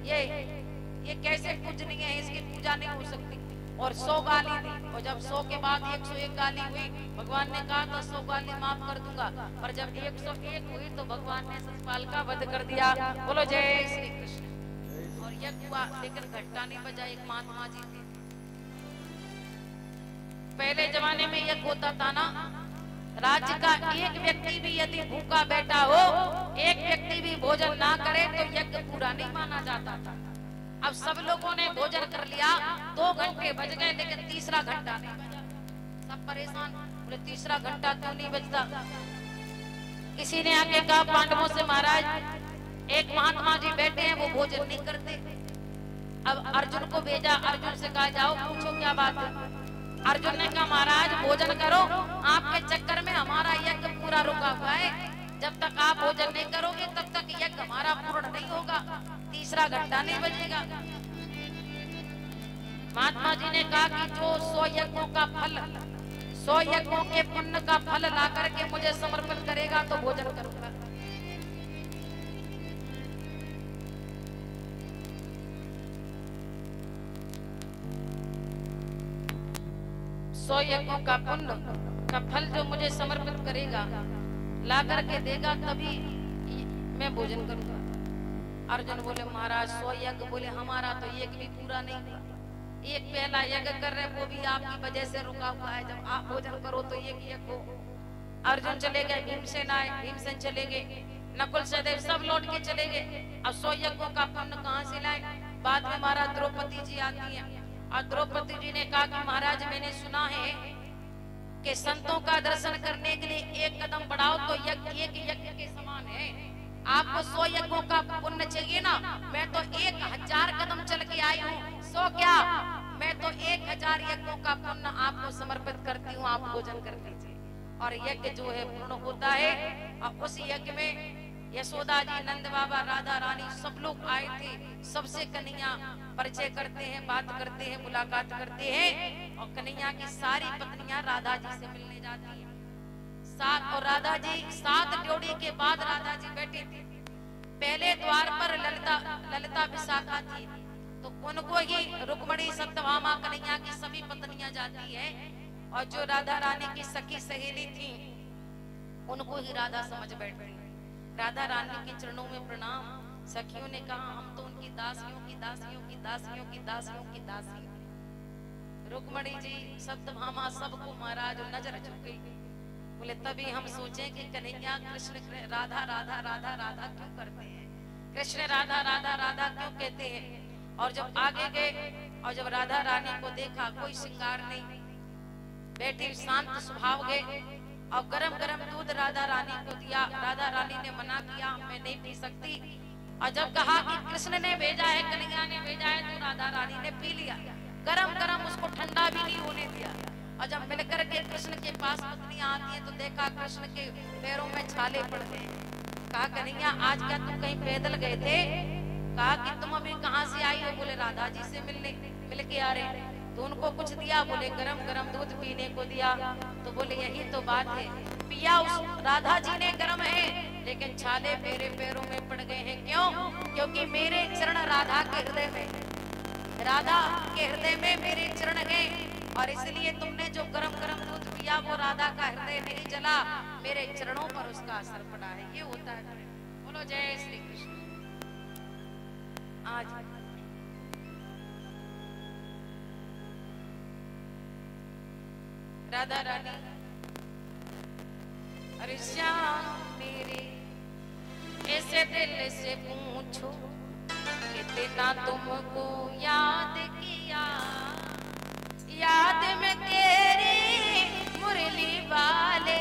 ये कैसे पूजनीय है, इसकी पूजा नहीं हो सकती। और 100 गाली दी, और जब 100 के बाद 101 गाली हुई, भगवान ने कहा था 100 गाली माफ कर दूंगा, पर जब 101 हुई तो भगवान ने शिशुपाल का वध कर दिया। बोलो जय श्री कृष्ण। और यज्ञ हुआ, लेकिन घंटा नहीं बजा। एक महात्मा जी थे, पहले जमाने में यज्ञ होता था ना, राज्य का एक व्यक्ति भी यदि भूखा बैठा हो, एक व्यक्ति भी भोजन ना करे तो यज्ञ पूरा नहीं माना जाता था। अब सब लोगों ने भोजन कर लिया, 2 घंटे बज गए, लेकिन तीसरा घंटा नहीं बजा। सब परेशान, बोले तीसरा घंटा क्यों नहीं बजता। किसी ने आके कहा पांडवों से, महाराज एक महात्मा जी बैठे हैं, वो भोजन नहीं करते। अब अर्जुन को भेजा, अर्जुन से कहा जाओ पूछो क्या बात है। अर्जुन ने कहा महाराज भोजन करो, आपके चक्कर में हमारा यज्ञ पूरा रुका हुआ है, जब तक आप भोजन नहीं करोगे तब तक यज्ञ हमारा पूर्ण नहीं होगा, तीसरा घंटा नहीं बजेगा। महात्मा जी ने कहा कि जो 100 यज्ञों का फल, 100 यज्ञों के पुण्य का फल ला करके मुझे समर्पित करेगा तो भोजन करूंगा। 100 यज्ञों का पुण्य का फल जो मुझे समर्पित करेगा, ला करके देगा, तभी मैं भोजन करूंगा। अर्जुन बोले महाराज 100 यज्ञ, बोले हमारा तो एक भी पूरा नहीं हुआ, एक पहला यज्ञ कर रहे वो भी आपकी वजह से रुका हुआ है, जब आप भोजन करो तो एक यज्ञ हो। अर्जुन चले गए, भीमसेन आए, भीमसेन चले गए, नकुल सहदेव सब लौट के चले गए। अब 100 यज्ञों का पुण्य कहाँ से लाए। बाद में महाराज द्रौपदी जी आती हैं और द्रौपदी जी ने कहा कि महाराज मैंने सुना है कि संतों का दर्शन करने के लिए बताओ तो यज्ञ एक यज्ञ के समान है। आपको 100 यज्ञों का पुण्य चाहिए ना, मैं तो 1000 कदम चल के आई हूँ। 100 क्या, मैं तो 1000 यज्ञों का पुण्य आपको समर्पित करती हूँ, आप भोजन कर लीजिए। और यज्ञ जो है पूर्ण होता है। और उस यज्ञ में यशोदा जी, नंद बाबा, राधा रानी सब लोग आए थे। सबसे कन्हैया परिचय करते हैं, बात करते हैं, मुलाकात करते हैं। और कन्हैया की सारी पत्नियां राधा जी से मिलने जाती हैं। और राधा जी 7 ड्योढ़ी के बाद राधा जी बैठे थे। पहले द्वार पर ललिता विशाखा थी, तो उनको ही रुक्मणी, सत्यभामा, कन्हैया की सभी पत्नियां जाती है। और जो राधा रानी की सखी सहेली थी उनको ही राधा समझ बैठी। राधा रानी के चरणों में प्रणाम। सखियों ने कहा हम तो उनकी दासियों की दासियों की दासियों की दासियों की दासी। रुक्मणी जी, सत्यभामा सबको महाराज नजर झुक गई। बोले तभी हम सोचे कि कन्हैया कृष्ण राधा राधा राधा राधा क्यों करते हैं, कृष्ण राधा राधा राधा क्यों कहते हैं। और जब आगे गए और जब राधा रानी को देखा, कोई श्रृंगार नहीं, बैठी शांत स्वभाव गए। और गरम गरम दूध राधा रानी को दिया। राधा रानी ने मना किया, मैं नहीं पी सकती। और जब कहा कि कृष्ण ने भेजा है, कन्हैया ने भेजा है, तो राधा रानी ने पी लिया। गरम गरम, उसको ठंडा भी नहीं होने दिया। और जब मिलकर के कृष्ण के पास पत्नियां आती हैं तो देखा कृष्ण के पैरों में छाले पड़ते हैं। कहा कन्हैया आज क्या तुम कहीं पैदल गए थे? कहा कि तुम अभी कहाँ से आई हो? बोले राधा जी से मिल के आ रहे। तो उनको कुछ दिया, बोले गरम गरम दूध पीने को दिया। तो बोले यही तो बात है, पिया उस राधा जी ने गरम है, लेकिन छाले मेरे पैरों में पड़ गए हैं। क्यों? क्योंकि मेरे चरण राधा के हृदय में, राधा के हृदय में मेरे चरण हैं। और इसलिए तुमने जो गरम गरम दूध पिया वो राधा का हृदय नहीं जला, मेरे चरणों पर उसका असर पड़ा है। ये होता है। बोलो जय श्री कृष्ण। आज राधा रानी, अरे श्याम मेरे ऐसे दिल से पूछो कितना तुमको याद किया, याद में तेरी मुरली वाले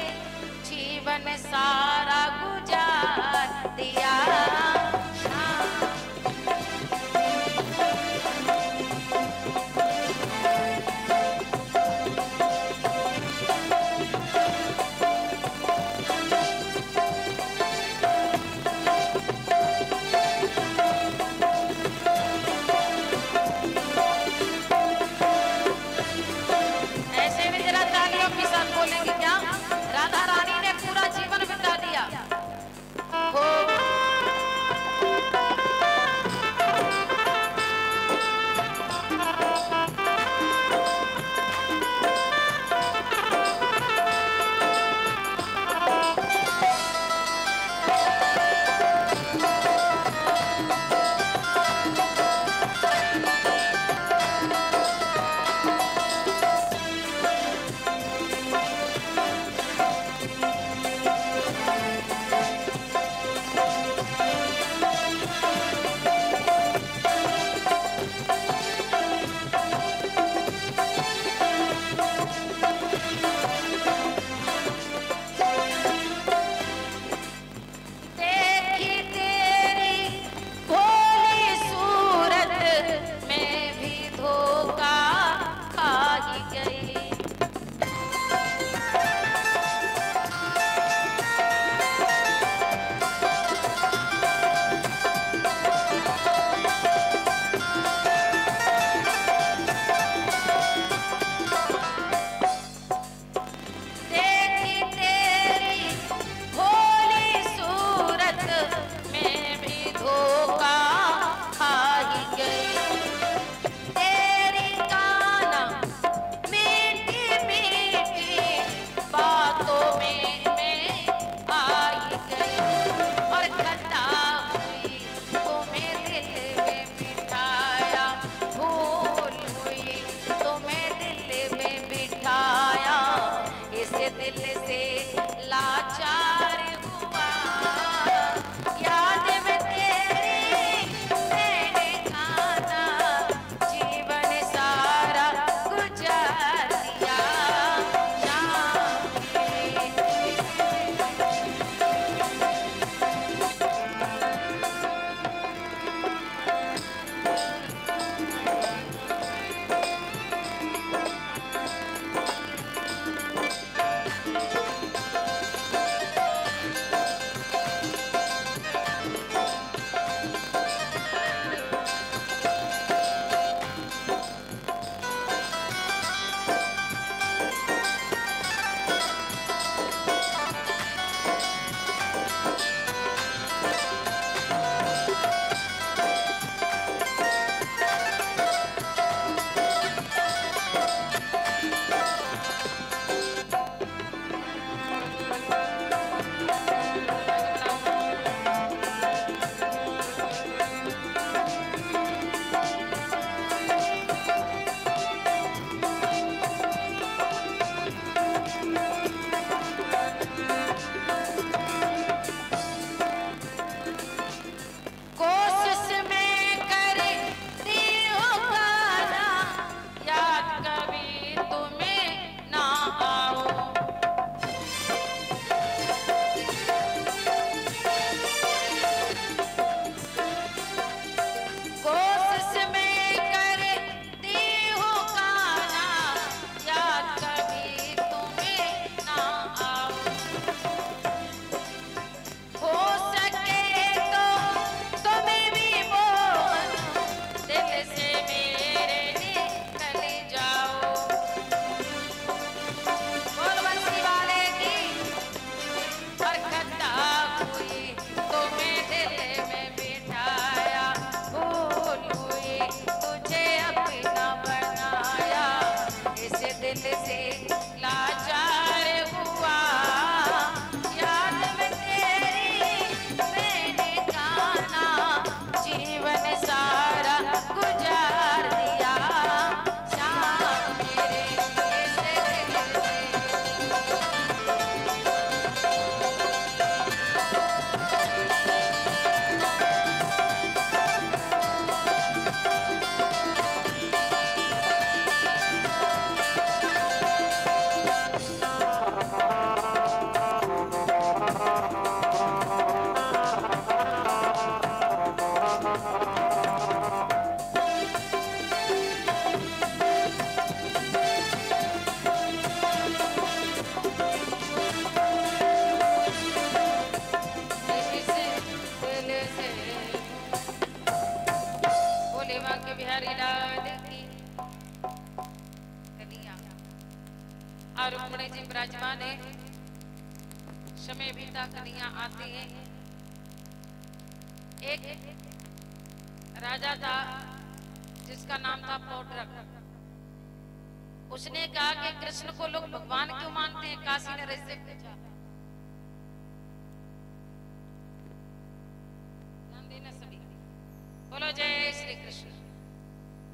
जीवन सारा गुजार दिया। राधा रानी ने पूरा जीवन बिता दिया। विराजमान है। समय बीता कन्हैया आते हैं। एक राजा था जिसका नाम था पौड्रक। उसने कहा कि कृष्ण को लोग भगवान क्यों मानते हैं? काशी नरेश से पूछा। ध्यान देना सभी, बोलो जय श्री कृष्ण।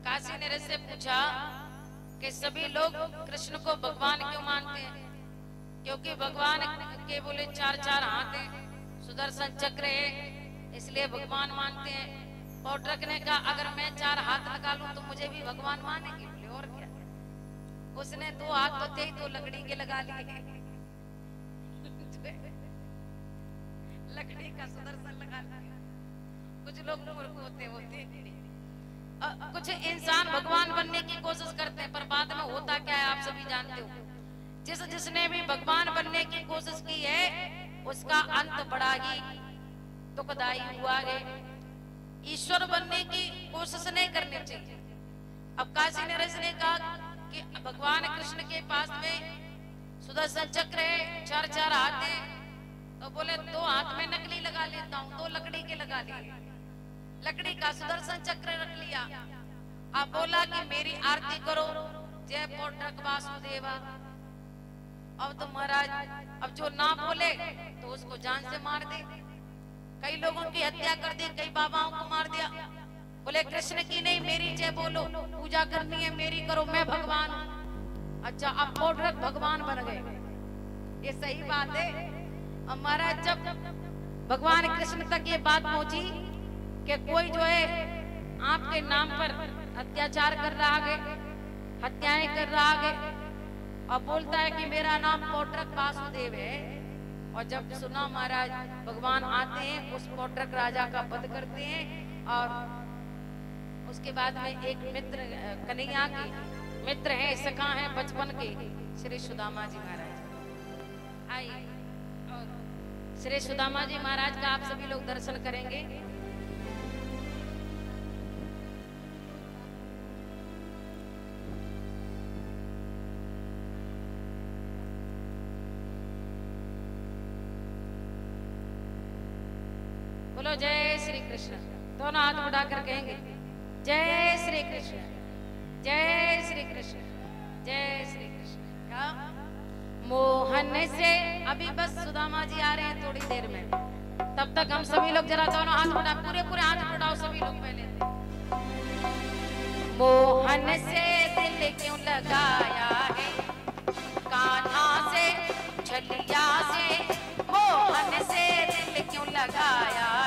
काशी नरेश से पूछा कि सभी लोग कृष्ण को भगवान क्यों मानते हैं? क्योंकि भगवान के बोले चार चार हाथ हैं, सुदर्शन चक्र है, इसलिए भगवान मानते हैं। पौड्रक ने कहा अगर मैं चार हाथ लगा लूं तो मुझे भी भगवान मानेंगे? बोले और क्या। उसने दो हाथ तो थे, दो लकड़ी के लगा लिए। लकड़ी का सुदर्शन लगा लिया। कुछ लोग मूर्ख होते कुछ इंसान भगवान बनने की कोशिश करते हैं, पर बाद में होता क्या है आप सभी जानते हो। जिसने भी भगवान बनने की कोशिश की है उसका अंत बड़ा ही दुखदायी हुआ है। ईश्वर बनने की कोशिश नहीं करनी चाहिए। अब काशी नरेश ने कहा कि भगवान कृष्ण के पास में सुदर्शन चक्र है, चार चार हाथ है, तो बोले दो हाथ में नकली लगा लेता हूँ, दो लकड़ी के लगा लिए। लकड़ी का सुदर्शन चक्र रख लिया। अब बोला कि मेरी आरती करो, जय पौड्रक वासुदेवा। अब तो महाराज अब जो ना बोले तो उसको जान से मार दे। कई लोगों की हत्या कर दी, कई बाबाओं को मार दिया। बोले कृष्ण की नहीं मेरी जय बोलो, पूजा करनी है मेरी करो, मैं भगवान हूं। अच्छा अब पौड्रक भगवान बन गए, ये सही बात है। अब महाराज जब भगवान कृष्ण तक ये बात पहुंची कि कोई जो है आपके नाम पर अत्याचार कर रहा है, हत्याएं कर रहा है, और बोलता है कि मेरा नाम पौड्रक वासुदेव है। और जब सुना महाराज भगवान आते हैं, उस पौड्रक राजा का वध करते हैं। और उसके बाद में एक मित्र कन्हैया के मित्र हैं, सखा हैं बचपन के, श्री सुदामा जी महाराज। आइए और श्री सुदामा जी महाराज का आप सभी लोग दर्शन करेंगे। बोलो जय श्री कृष्ण। दोनों हाथ उठाकर कहेंगे जय श्री कृष्ण, जय श्री कृष्ण, जय श्री कृष्ण। क्या मोहन से अभी बस सुदामा जी आ रहे हैं थोड़ी देर में, तब तक हम सभी लोग जरा दोनों हाथ उठा, पूरे पूरे हाथ उठाओ सभी लोग पहले। मोहन से दिल क्यों लगाया है, कान्हा से छलिया से, मोहन से दिल क्यों लगाया